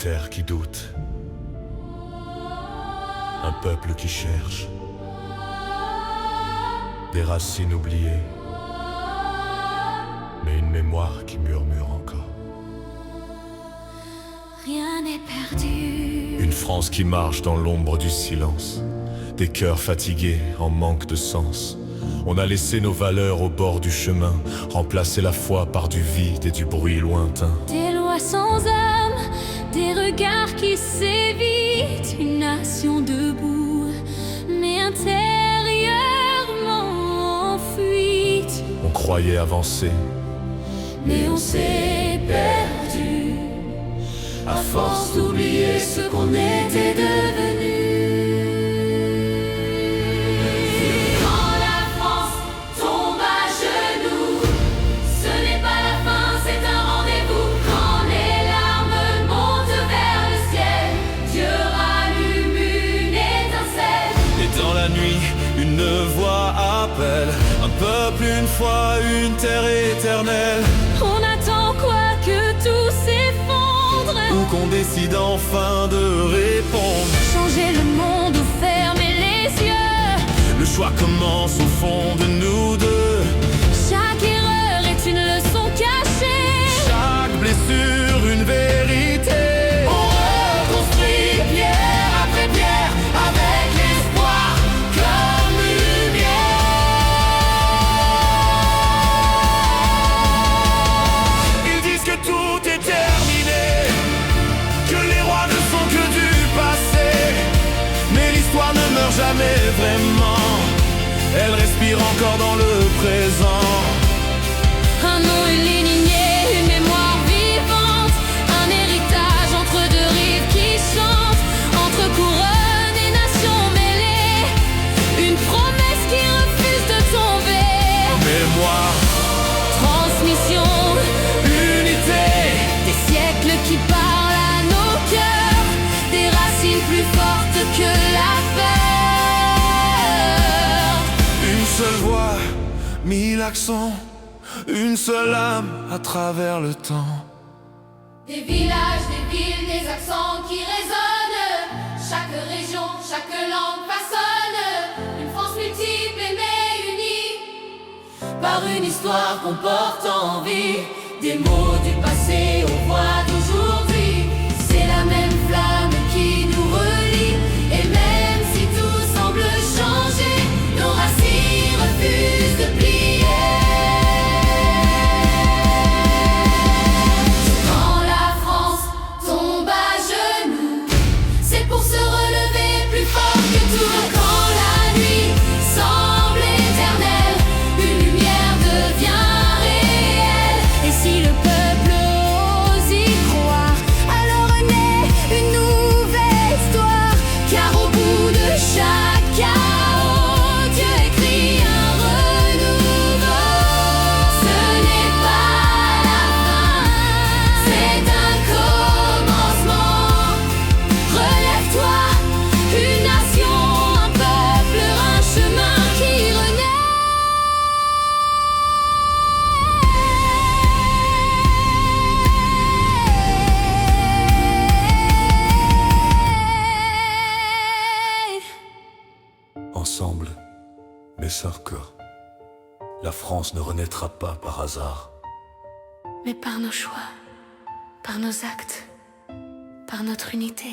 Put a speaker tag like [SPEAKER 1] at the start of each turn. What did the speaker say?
[SPEAKER 1] terre qui doute, un peuple qui cherche, des racines oubliées, mais une mémoire qui murmure encore.
[SPEAKER 2] Rien n'est perdu.
[SPEAKER 1] Une France qui marche dans l'ombre du silence, des cœurs fatigués en manque de sens. On a laissé nos valeurs au bord du chemin, remplacé la foi par du vide et du bruit lointain.
[SPEAKER 2] Des lois sans âme, des regards qui s'évitent, une nation debout, mais intérieurement en fuite.
[SPEAKER 1] On croyait avancer,
[SPEAKER 2] mais on s'est perdu, à force d'oublier ce qu'on était devenu. Quand la France tombe à genoux, ce n'est pas la fin, c'est un rendez-vous. Quand les larmes montent vers le ciel, Dieu rallume une étincelle.
[SPEAKER 1] et dans la nuit, une voix appelle, un peuple, une foi, une terre éternelle.
[SPEAKER 2] On attend quoi? Que tout s'effondre,
[SPEAKER 1] Ou qu'on décide enfin de répondre.
[SPEAKER 2] changer le monde ou fermer les yeux.
[SPEAKER 1] Le choix commence au fond de nous deux.
[SPEAKER 2] Chaque erreur est une leçon cachée.
[SPEAKER 1] Chaque blessure, une vérité.
[SPEAKER 2] On reconstruit pierre après pierre avec l'espoir comme lumière.
[SPEAKER 1] Ils disent que tout est terminé, que les rois ne sont que du passé. Mais l'histoire ne meurt jamais vraiment, elle respire encore dans le présent.
[SPEAKER 2] Un nom, une lignée, une mémoire vivante, un héritage entre deux rives qui chantent, entre couronnes et nations mêlées, une promesse qui refuse de tomber.
[SPEAKER 1] Mémoire,
[SPEAKER 2] Transmission,
[SPEAKER 1] unité,
[SPEAKER 2] des siècles qui parlent à nos cœurs, des racines plus fortes que la peur.
[SPEAKER 1] une seule voix, mille accents, une seule âme à travers le temps.
[SPEAKER 2] Des villages, des villes, des accents qui résonnent. Chaque région, chaque langue façonne une France multiple mais unie par une histoire qu'on porte en vie. Des mots du passé aux voix d'aujourd'hui, c'est la même flamme qui nous relie. Et même si tout semble changer, nos racines refusent de plier. Quand la France tombe à genoux, c'est pour se relever plus fort que tout. Quand la nuit semble éternelle, une lumière devient réelle. Et si le peuple ose y croire, alors naît une nouvelle histoire. Car au bout de chaque chaos, Dieu écrit un renouveau. Ce n'est pas la fin, c'est un commencement. Relève-toi, une nation, un peuple, un chemin qui renaît.
[SPEAKER 1] Ensemble, mais sans corps, la France ne renaîtra pas par hasard.
[SPEAKER 2] Mais par nos choix, par nos actes, par notre unité.